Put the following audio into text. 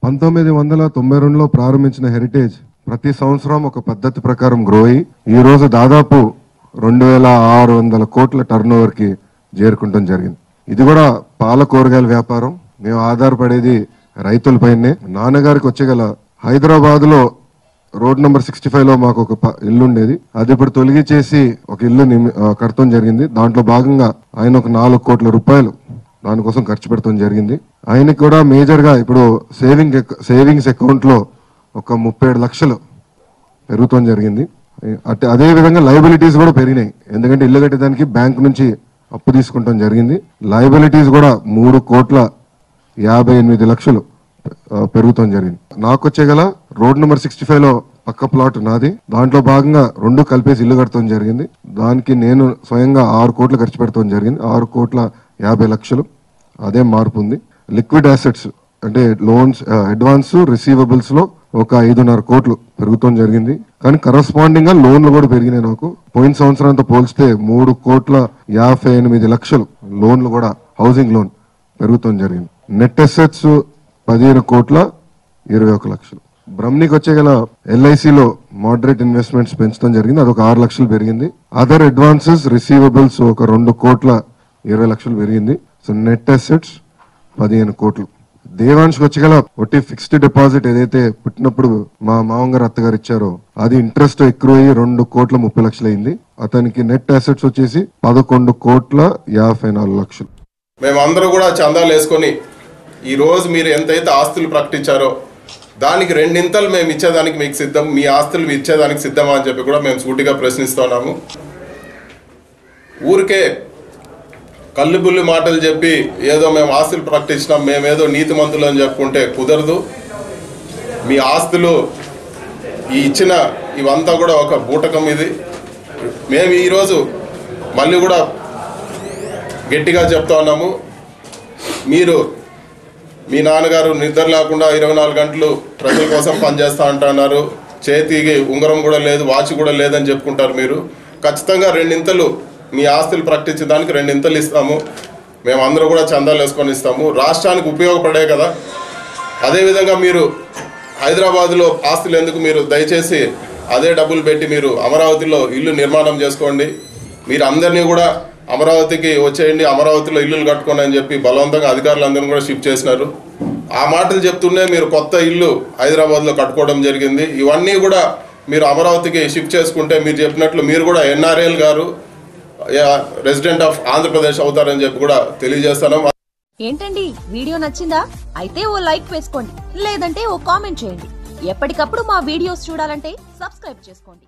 1992లో ప్రారంభించిన హెరిటేజ్ ప్రతి సంవత్సరం ఒక పద్ధతి ప్రకారం గ్రో అయ్యి ఈ రోజు దాదాపు 2600 కోట్ల టర్నోవర్ కి చేరుకుంటం జరిగింది. ఇది కూడా పాల కూరగాయల వ్యాపారం. మేము ఆధారపడేది రైతులపైనే. నాన్నగారికి వచ్చేగల హైదరాబాద్ లో రోడ్ నెంబర్ 65 లో మాకు ఒక ఇల్లు ఉండేది. అది ఇప్పుడు తొలగించేసి ఒక ఇల్లు కడతం జరిగింది. దాంట్లో భాగంగా ఆయన ఒక 4 కోట్ల రూపాయలు దానికోసం ఖర్చు పెడతాం జరిగింది. ఆయనకి కూడా మేజర్ గా ఇప్పుడు సేవింగ్స్ అకౌంట్ లో ఒక 37 లక్షలు పెరుగుతాం జరిగింది. అదే విధంగా లయబిలిటీస్ కూడా పెరిగినాయి. ఎందుకంటే ఇల్లు కట్టేదానికి బ్యాంక్ నుంచి అప్పు తీసుకుంటాం జరిగింది. లయబిలిటీస్ కూడా 3,58 లక్షలు పెరుగుతాం జరిగింది. నాకు వచ్చేగల రోడ్ నెంబర్ 65 లో పక్క ప్లాట్ నాది. దాంట్లో భాగంగా 2 కలిపేసి ఇల్లు కడతాం జరిగింది. దానికి నేను స్వయంగా 6 కోట్లు ఖర్చు పెడతాం జరిగింది. 6,50 లక్షలు. అదే మార్పు ఉంది. లిక్విడ్ అసెట్స్ అంటే లోన్స్, అడ్వాన్స్, రిసీవబుల్స్ లో ఒక 5.5 కోట్లు పెరుగుతాం జరిగింది. కానీ కరస్పాండింగ్ గా లోన్లు కూడా పెరిగినాయి. నాకు పోయిన సంవత్సరంతో పోల్చితే 3,58 లక్షలు లోన్లు కూడా హౌసింగ్ లోన్ పెరుగుతాం జరిగింది. నెట్ అసెట్స్ 15,21 లక్షలు. బ్రహ్మణికి వచ్చేగల ఎల్ఐసిలో మోడరేట్ ఇన్వెస్ట్మెంట్స్ పెంచడం జరిగింది. అదొక 6 లక్షలు పెరిగింది. అదర్ అడ్వాన్సెస్, రిసీవబుల్స్ ఒక 2,20 లక్షలు పెరిగింది. సో నెట్ అసెట్స్ 15 కోట్లు. దేవాంష్కి వచ్చేగల ఒకటి ఫిక్స్డ్ డిపాజిట్ ఏదైతే పుట్టినప్పుడు మా మామగారు అత్తగారు ఇచ్చారో అది ఇంట్రెస్ట్ ఎక్కువ అయ్యి 2,30 లక్షలు అయింది. అతనికి నెట్ అసెట్స్ వచ్చేసి 11,54 లక్షలు. మేమందరూ కూడా చందాలు వేసుకొని ఈ రోజు మీరు ఎంతైతే ఆస్తులు ప్రకటించారో దానికి 2 మేము ఇచ్చేదానికి మీకు సిద్ధం, మీ ఆస్తులు ఇచ్చేదానికి సిద్ధమా అని చెప్పి కూడా మేము సూటిగా ప్రశ్నిస్తున్నాము. ఊరికే కల్లుబుల్లి మాటలు చెప్పి ఏదో మేము ఆస్తులు ప్రకటించినాం, మేమేదో నీతిమంతులు అని చెప్పుకుంటే కుదరదు. మీ ఆస్తులు ఇచ్చిన ఇవంతా కూడా ఒక బూటకం. ఇది మేము ఈరోజు మళ్ళీ కూడా గట్టిగా చెప్తా ఉన్నాము. మీరు మీ నాన్నగారు నిద్ర లేకుండా 24 గంటలు ప్రజల కోసం పనిచేస్తూ అంటున్నారు. చేతికి ఉంగరం కూడా లేదు, వాచ్ కూడా లేదని చెప్పుకుంటారు. మీరు ఖచ్చితంగా 2 మీ ఆస్తులు ప్రకటించడానికి 2 ఇస్తాము. మేమందరూ కూడా చందాలు వేసుకొని ఇస్తాము. రాష్ట్రానికి ఉపయోగపడే కదా. అదేవిధంగా మీరు హైదరాబాద్లో ఆస్తులు ఎందుకు, మీరు దయచేసి అదే డబ్బులు పెట్టి మీరు అమరావతిలో ఇల్లు నిర్మాణం చేసుకోండి. మీరు అందరినీ కూడా అమరావతికి వచ్చేయండి, అమరావతిలో ఇల్లులు కట్టుకోండి అని చెప్పి బలవంతంగా అధికారులందరినీ కూడా షిఫ్ట్ చేసినారు. ఆ మాటలు చెప్తూనే మీరు కొత్త ఇల్లు హైదరాబాద్లో కట్టుకోవడం జరిగింది. ఇవన్నీ కూడా మీరు అమరావతికి షిఫ్ట్ చేసుకుంటే మీరు చెప్పినట్లు మీరు కూడా ఎన్ఆర్ఎల్ గారు రెసిడెంట్ ఆఫ్ ఆంధ్రప్రదేశ్ అవుతారని చెప్పి కూడా తెలియజేస్తాను. ఏంటండి వీడియో నచ్చిందా? అయితే ఓ లైక్ వేసుకోండి, లేదంటే ఓ కామెంట్ చేయండి. ఎప్పటికప్పుడు మా వీడియోస్ చూడాలంటే సబ్స్క్రైబ్ చేసుకోండి.